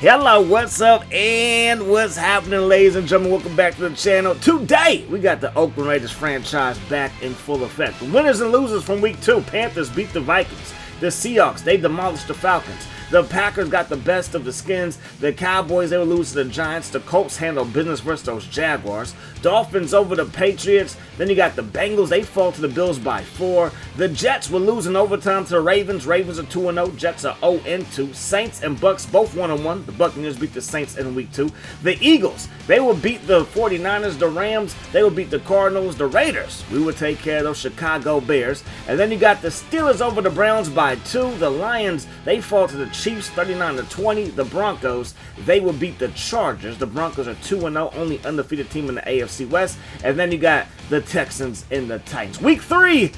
Hello, what's up, and what's happening, ladies and gentlemen? Welcome back to the channel. Today, we got the Oakland Raiders franchise back in full effect. The winners and losers from week 2. Panthers beat the Vikings. The Seahawks, they demolished the Falcons. The Packers got the best of the Skins. The Cowboys, they would lose to the Giants. The Colts handled business versus those Jaguars. Dolphins over the Patriots. Then you got the Bengals, they fall to the Bills by 4. The Jets were losing overtime to the Ravens. Ravens are 2-0. Jets are 0-2. Saints and Bucks both 1-1. The Buccaneers beat the Saints in week 2. The Eagles, they will beat the 49ers. The Rams, they will beat the Cardinals. The Raiders, we will take care of those Chicago Bears. And then you got the Steelers over the Browns by 2. The Lions, they fall to the Chiefs 39-20. The Broncos, they will beat the Chargers. The Broncos are 2-0, only undefeated team in the AFC West. And then you got the Texans and the Titans. Week 3,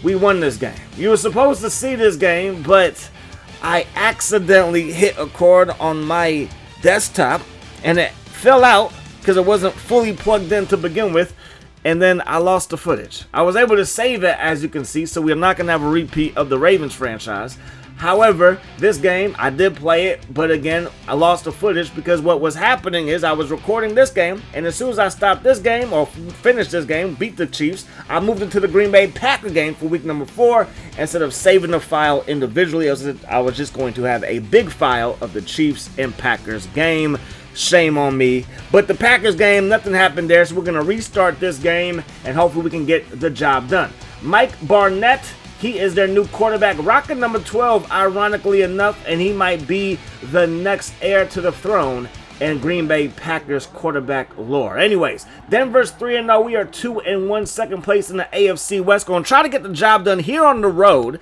we won this game. You were supposed to see this game, but I accidentally hit a cord on my desktop and it fell out because it wasn't fully plugged in to begin with. And then I lost the footage. I was able to save it, as you can see, so we're not going to have a repeat of the Ravens franchise. However, this game, I did play it, but again, I lost the footage because what was happening is I was recording this game, and as soon as I stopped this game, or finished this game, beat the Chiefs, I moved into the Green Bay Packer game for week number 4. Instead of saving the file individually, I was just going to have a big file of the Chiefs and Packers game. Shame on me. But the Packers game, nothing happened there, so we're going to restart this game, and hopefully we can get the job done. Mike Barnett, he is their new quarterback, rocking number 12, ironically enough, and he might be the next heir to the throne in Green Bay Packers quarterback lore. Anyways, Denver's 3-0. We are 2-1, second place in the AFC West. Going to try to get the job done here on the road.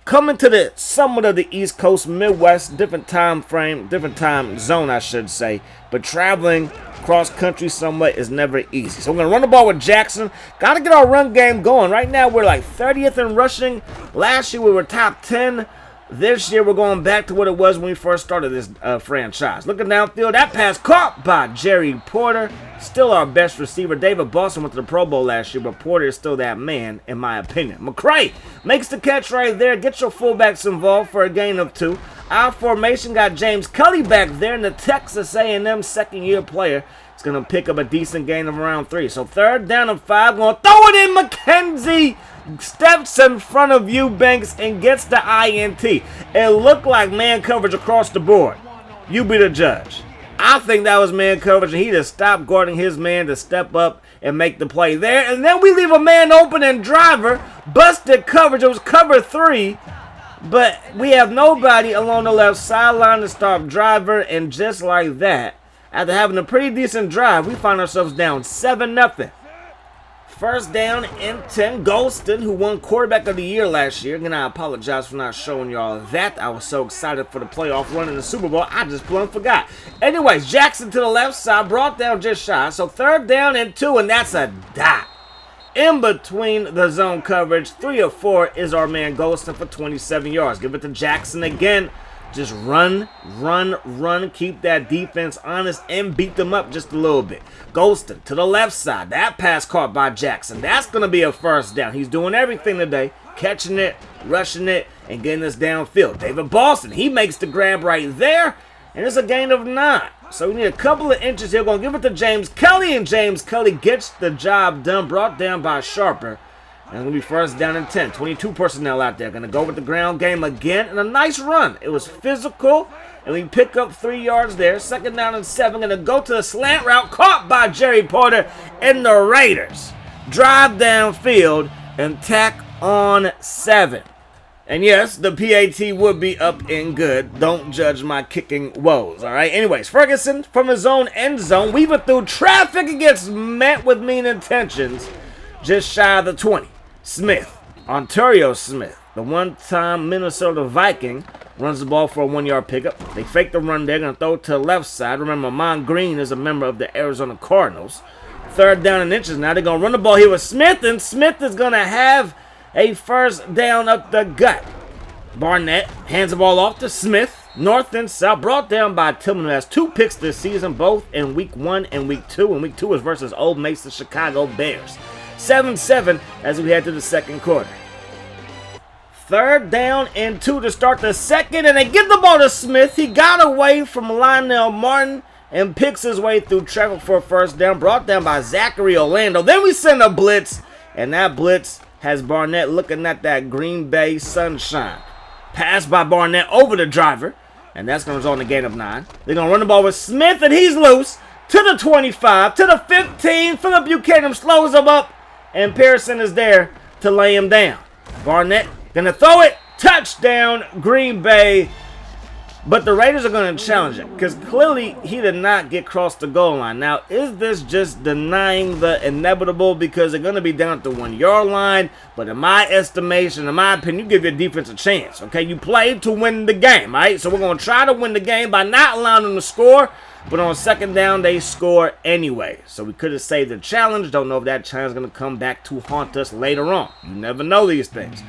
Coming to the somewhat of the East Coast, Midwest, different time frame, different time zone, I should say. But traveling cross country somewhat is never easy. So we're going to run the ball with Jackson. Got to get our run game going. Right now, we're like 30th in rushing. Last year, we were top 10. This year, we're going back to what it was when we first started this franchise. Looking downfield, that pass caught by Jerry Porter. Still our best receiver. David Boston went to the Pro Bowl last year, but Porter is still that man, in my opinion. McCray makes the catch right there. Get your fullbacks involved for a gain of 2. Our formation got James Cully back there, and the Texas A&M second-year player is going to pick up a decent gain of around 3. So 3rd down and 5. Going to throw it in. McKenzie steps in front of Eubanks and gets the INT. It looked like man coverage across the board. You be the judge. I think that was man coverage, and he just stopped guarding his man to step up and make the play there. And then we leave a man open, and Driver busted coverage. It was cover 3, but we have nobody along the left sideline to stop Driver, and just like that, after having a pretty decent drive, we find ourselves down 7-0. First down and 10. Golston, who won quarterback of the year last year. Again, I apologize for not showing y'all that. I was so excited for the playoff run in the Super Bowl, I just plumb forgot. Anyways, Jackson to the left side, brought down just shy. So 3rd down and 2, and that's a dot. In between the zone coverage, 3 of 4 is our man Golston for 27 yards. Give it to Jackson again. Just run, keep that defense honest, and beat them up just a little bit. Golston to the left side. That pass caught by Jackson. That's going to be a first down. He's doing everything today, catching it, rushing it, and getting us downfield. David Boston, he makes the grab right there, and it's a gain of 9. So we need a couple of inches here. We're going to give it to James Cully, and James Cully gets the job done, brought down by Sharper. And it's going to be first down and 10. 22 personnel out there. Going to go with the ground game again. And a nice run. It was physical. And we pick up 3 yards there. 2nd down and 7. Going to go to the slant route. Caught by Jerry Porter. And the Raiders drive downfield and tack on 7. And yes, the PAT would be up and good. Don't judge my kicking woes. All right. Anyways, Ferguson from his own end zone. Weaving through traffic and gets met with mean intentions. Just shy of the 20. Smith, Ontario Smith, the one-time Minnesota Viking, runs the ball for a 1-yard pickup. They fake the run there, going to throw it to the left side. Remember, Mon Green is a member of the Arizona Cardinals. 3rd down and inches now. They're going to run the ball here with Smith, and Smith is going to have a first down up the gut. Barnett hands the ball off to Smith, north and south, brought down by Tillman, who has 2 picks this season, both in week 1 and week 2. And week 2 is versus Old Mesa Chicago Bears. 7-7 as we head to the second quarter. 3rd down and 2 to start the second, and they give the ball to Smith. He got away from Lionel Martin and picks his way through traffic for a 1st down, brought down by Zachary Orlando. Then we send a blitz, and that blitz has Barnett looking at that Green Bay sunshine. Pass by Barnett over the driver, and that's going to result in a gain of 9. They're going to run the ball with Smith, and he's loose to the 25, to the 15. Philip Buchanan slows him up, and Pearson is there to lay him down. Barnett going to throw it. Touchdown, Green Bay. But the Raiders are going to challenge it because clearly he did not get across the goal line. Now, is this just denying the inevitable because they're going to be down at the 1-yard line? But in my estimation, in my opinion, you give your defense a chance, okay? You play to win the game, right? So we're going to try to win the game by not allowing them to score. But on 2nd down, they score anyway. So we could have saved the challenge. Don't know if that challenge is going to come back to haunt us later on. You never know these things.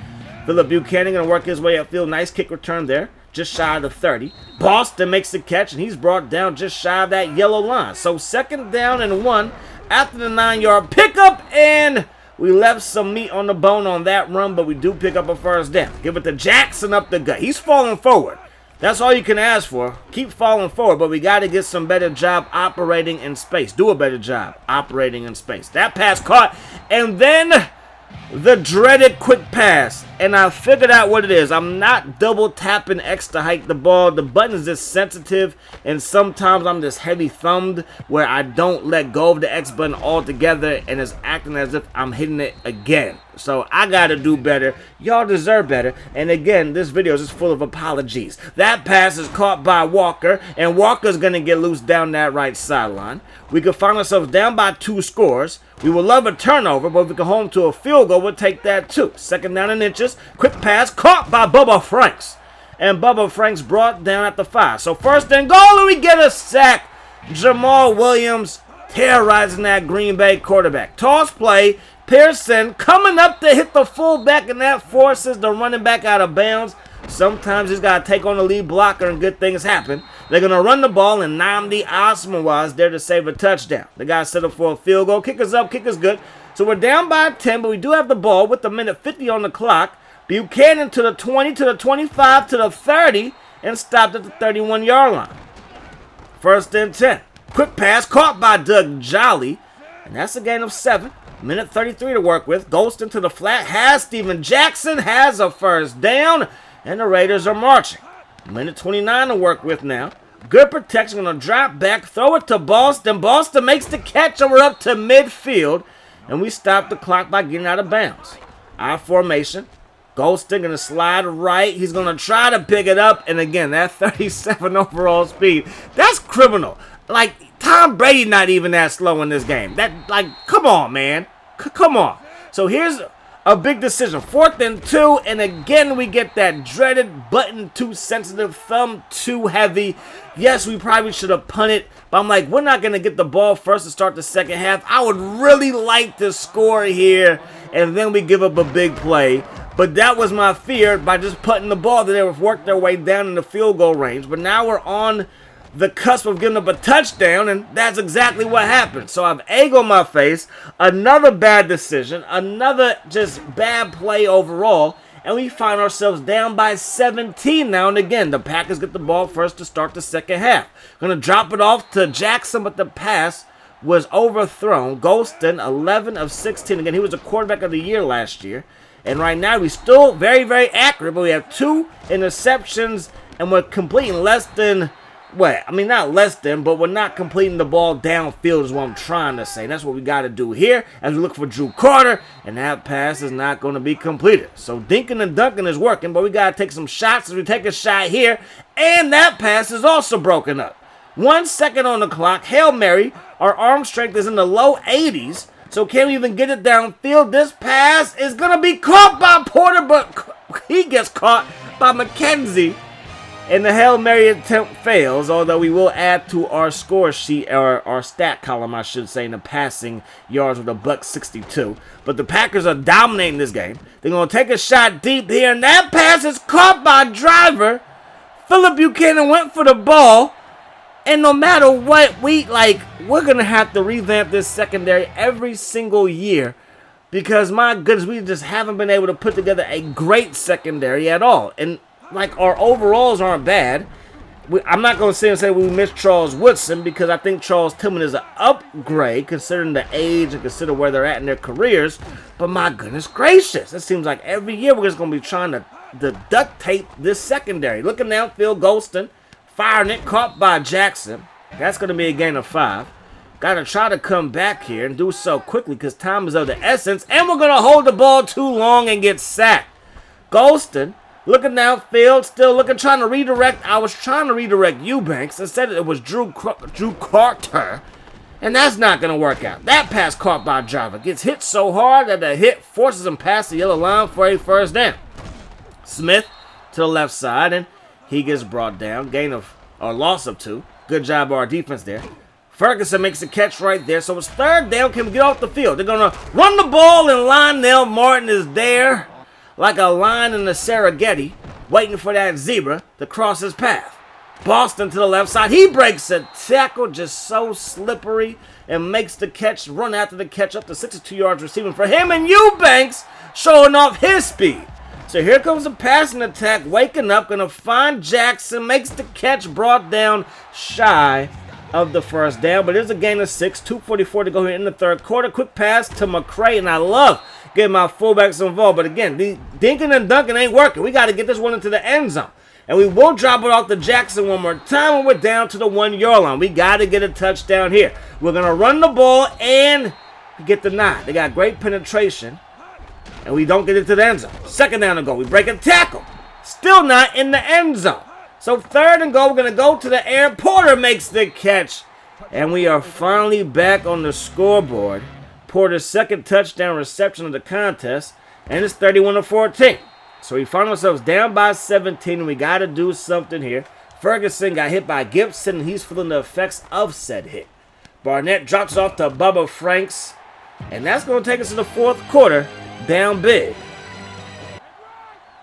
Philip Buchanan going to work his way upfield. Nice kick return there. Just shy of the 30. Boston makes the catch, and he's brought down just shy of that yellow line. So 2nd down and 1 after the 9-yard pickup, and we left some meat on the bone on that run, but we do pick up a 1st down. Give it to Jackson up the gut. He's falling forward. That's all you can ask for. Keep falling forward, but we got to get some better job operating in space. Do a better job operating in space. That pass caught, and then the dreaded quick pass, and I figured out what it is. I'm not double tapping X to hike the ball. The button is just sensitive, and sometimes I'm just heavy thumbed where I don't let go of the X button altogether, and it's acting as if I'm hitting it again. So I gotta do better. Y'all deserve better. And again, this video is just full of apologies. That pass is caught by Walker, and Walker's gonna get loose down that right sideline. We could find ourselves down by 2 scores. We would love a turnover, but if we can hold to a field goal, we'll take that too. 2nd down and inches. Quick pass caught by Bubba Franks. And Bubba Franks brought down at the 5. So 1st and goal, and we get a sack. Jamal Williams terrorizing that Green Bay quarterback. Toss play. Pearson coming up to hit the fullback, and that forces the running back out of bounds. Sometimes he's got to take on the lead blocker, and good things happen. They're going to run the ball, and Nnamdi Asomugha is there to save a touchdown. The guy set up for a field goal. Kicker's up, kicker's good. So we're down by 10, but we do have the ball with a minute 50 on the clock. Buchanan to the 20, to the 25, to the 30, and stopped at the 31-yard line. 1st and 10. Quick pass caught by Doug Jolly, and that's a gain of 7. Minute 33 to work with. Golston to the flat. Has Steven Jackson. Has a 1st down. And the Raiders are marching. Minute 29 to work with now. Good protection. Going to drop back. Throw it to Boston. Boston makes the catch. And we're up to midfield. And we stop the clock by getting out of bounds. Our formation. Golston going to slide right. He's going to try to pick it up. And again, that 37 overall speed. That's criminal. Like, Tom Brady not even that slow in this game. That, like, come on, man. Come on. So here's a big decision. 4th and 2, and again we get that dreaded button too sensitive, thumb too heavy. Yes, we probably should have punted, but I'm like, we're not going to get the ball first to start the 2nd half. I would really like to score here, and then we give up a big play. But that was my fear by just putting the ball that they would work their way down in the field goal range. But now we're on the cusp of giving up a touchdown, and that's exactly what happened. So I have egg on my face, another bad decision, another just bad play overall, and we find ourselves down by 17 now. And again, the Packers get the ball first to start the 2nd half. Going to drop it off to Jackson, but the pass was overthrown. Golston, 11 of 16. Again, he was the quarterback of the year last year. And right now, he's still very, very accurate, but we have 2 interceptions, and we're completing less than... Well, I mean, not less than, but we're not completing the ball downfield is what I'm trying to say. That's what we got to do here as we look for Drew Carter, and that pass is not going to be completed. So dinking and dunking is working, but we got to take some shots as we take a shot here, and that pass is also broken up. 1 second on the clock. Hail Mary. Our arm strength is in the low 80s, so can't we even get it downfield? This pass is going to be caught by Porter, but he gets caught by McKenzie. And the Hail Mary attempt fails, although we will add to our score sheet, or our stat column, I should say, in the passing yards with a $162. But the Packers are dominating this game. They're going to take a shot deep here, and that pass is caught by Driver. Philip Buchanan went for the ball, and no matter what, we're going to have to revamp this secondary every single year. because, my goodness, we just haven't been able to put together a great secondary at all. And, like, our overalls aren't bad. I'm not going to sit and say we missed Charles Woodson, because I think Charles Tillman is an upgrade considering the age and consider where they're at in their careers. But my goodness gracious, it seems like every year we're just going to be trying to duct tape this secondary. Looking downfield, Golston, firing it, caught by Jackson. That's going to be a gain of 5. Got to try to come back here and do so quickly because time is of the essence. And we're going to hold the ball too long and get sacked. Golston looking downfield, still looking, trying to redirect. I was trying to redirect Eubanks. Instead, it was Drew Carter. And that's not going to work out. That pass caught by Java. Gets hit so hard that the hit forces him past the yellow line for a first down. Smith to the left side, and he gets brought down. Gain of, or loss of 2. Good job by our defense there. Ferguson makes the catch right there. So it's third down. Can we get off the field? They're going to run the ball, and Lionel Martin is there like a lion in the Serengeti, waiting for that zebra to cross his path. Boston to the left side. He breaks a tackle, just so slippery, and makes the catch, run after the catch up to 62 yards receiving for him, and Eubanks showing off his speed. So here comes the passing attack, waking up, going to find Jackson, makes the catch, brought down shy of the first down, but it's a gain of 6, 2:44 to go here in the third quarter. Quick pass to McCray, and I love getting my fullbacks involved, but again, the dinking and dunking ain't working. We got to get this one into the end zone, and we will drop it off to Jackson one more time, and we're down to the 1-yard line. We got to get a touchdown here. We're going to run the ball and get the 9. They got great penetration, and we don't get it to the end zone. Second down to go. We break a tackle. Still not in the end zone. So third and goal, we're going to go to the air. Porter makes the catch, and we are finally back on the scoreboard. Porter's second touchdown reception of the contest, and it's 31-14. So we find ourselves down by 17, and we got to do something here. Ferguson got hit by Gibson, and he's feeling the effects of said hit. Barnett drops off to Bubba Franks, and that's going to take us to the fourth quarter, down big.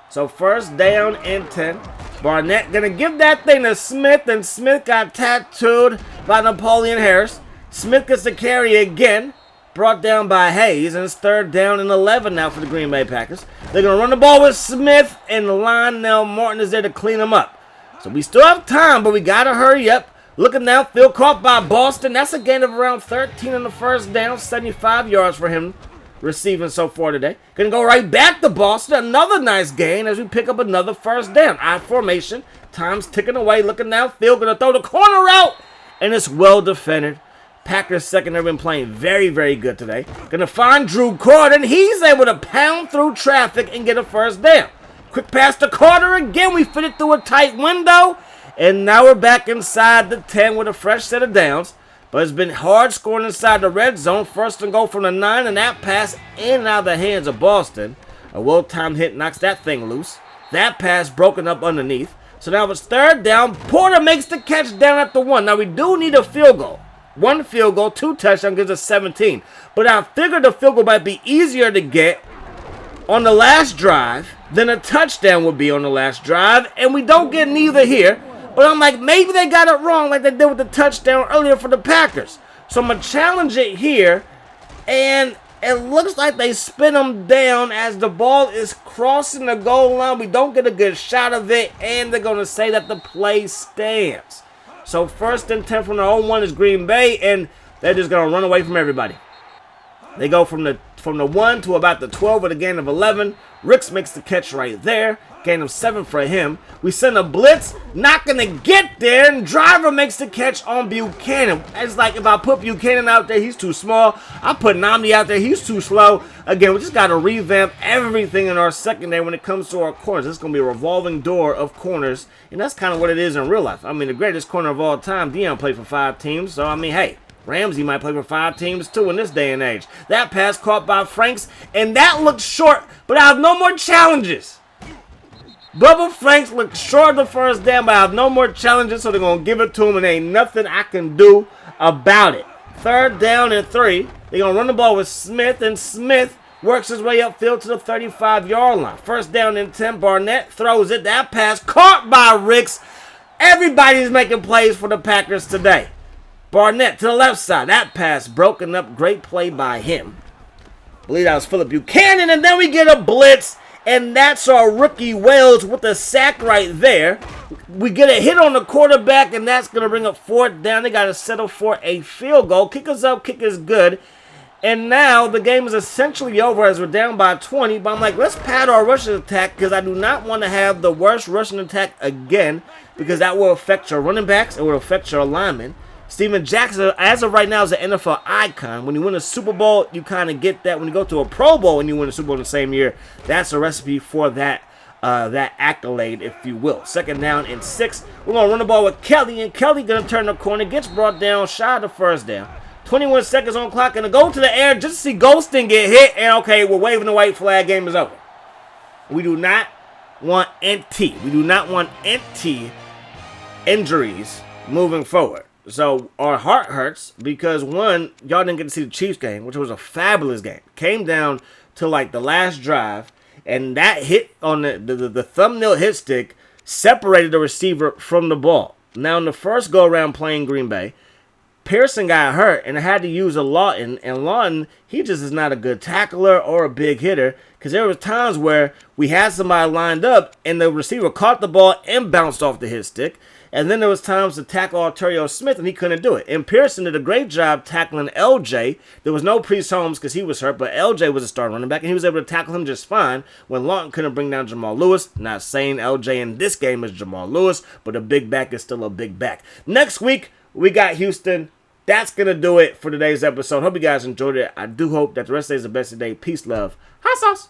So first down and 10. Barnett going to give that thing to Smith, and Smith got tattooed by Napoleon Harris. Smith gets the carry again, brought down by Hayes, and it's third down and 11 now for the Green Bay Packers. They're going to run the ball with Smith, and Lionel Martin is there to clean him up. So we still have time, but we got to hurry up. Looking downfield, caught by Boston. That's a gain of around 13 on the first down, 75 yards for him receiving so far today. Going to go right back to Boston. Another nice gain as we pick up another first down. I formation. Time's ticking away. Looking downfield. Going to throw the corner out. And it's well defended. Packers secondary been playing very, very good today. Going to find Drew Carter. And he's able to pound through traffic and get a first down. Quick pass to Carter again. We fit it through a tight window. And now we're back inside the 10 with a fresh set of downs. But it's been hard scoring inside the red zone. First and goal from the 9, and that pass in and out of the hands of Boston. A well-timed hit knocks that thing loose. That pass broken up underneath. So now it's third down. Porter makes the catch down at the 1. Now we do need a field goal. 1 field goal, 2 touchdowns gives us 17. But I figured the field goal might be easier to get on the last drive than a touchdown would be on the last drive. And we don't get neither here. But I'm like, maybe they got it wrong like they did with the touchdown earlier for the Packers. So I'm going to challenge it here. And it looks like they spin them down as the ball is crossing the goal line. We don't get a good shot of it. And they're going to say that the play stands. So first and 10 from the 0-1 is Green Bay. And they're just going to run away from everybody. They go from the 1 to about the 12 with a gain of 11. Ricks makes the catch right there. Gain of 7 for him. We send a blitz. Not going to get there. And Driver makes the catch on Buchanan. It's like if I put Buchanan out there, he's too small. I put Namdi out there, he's too slow. Again, we just got to revamp everything in our secondary when it comes to our corners. It's going to be a revolving door of corners. And that's kind of what it is in real life. I mean, the greatest corner of all time, Deion played for 5 teams. So, I mean, hey. Ramsey might play for 5 teams too in this day and age. That pass caught by Franks, and that looked short, but I have no more challenges. Bubba Franks looked short of the first down, but I have no more challenges, so they're going to give it to him, and ain't nothing I can do about it. Third down and 3. They're going to run the ball with Smith, and Smith works his way upfield to the 35-yard line. First down and 10. Barnett throws it. That pass caught by Ricks. Everybody's making plays for the Packers today. Barnett to the left side. That pass broken up. Great play by him. I believe that was Philip Buchanan, and then we get a blitz, and that's our rookie Wells with the sack right there. We get a hit on the quarterback, and that's going to bring up 4th down. They got to settle for a field goal. Kicker's up, kicker's good. And now the game is essentially over as we're down by 20. But I'm like, let's pad our rushing attack because I do not want to have the worst rushing attack again because that will affect your running backs. It will affect your linemen. Steven Jackson, as of right now, is an NFL icon. When you win a Super Bowl, you kind of get that. When you go to a Pro Bowl and you win a Super Bowl in the same year, that's a recipe for that accolade, if you will. 2nd down and 6. We're going to run the ball with Kelly, and Kelly going to turn the corner, gets brought down, shy of the 1st down. 21 seconds on clock, and to go to the air just to see Golston get hit, and okay, we're waving the white flag, game is over. We do not want NT. We do not want NT injuries moving forward. So our heart hurts because, one, y'all didn't get to see the Chiefs game, which was a fabulous game. Came down to like the last drive, and that hit on the thumbnail hit stick separated the receiver from the ball. Now in the first go-around playing Green Bay, Pearson got hurt and had to use a Lawton, and Lawton, he just is not a good tackler or a big hitter because there was times where we had somebody lined up and the receiver caught the ball and bounced off the hit stick, and then there was times to tackle Arterio Smith and he couldn't do it. And Pearson did a great job tackling LJ. There was no Priest Holmes because he was hurt, but LJ was a star running back and he was able to tackle him just fine when Lawton couldn't bring down Jamal Lewis. Not saying LJ in this game is Jamal Lewis, but a big back is still a big back. Next week, we got Houston. That's going to do it for today's episode. Hope you guys enjoyed it. I do hope that the rest of the day is the best of the day. Peace, love. Hot sauce.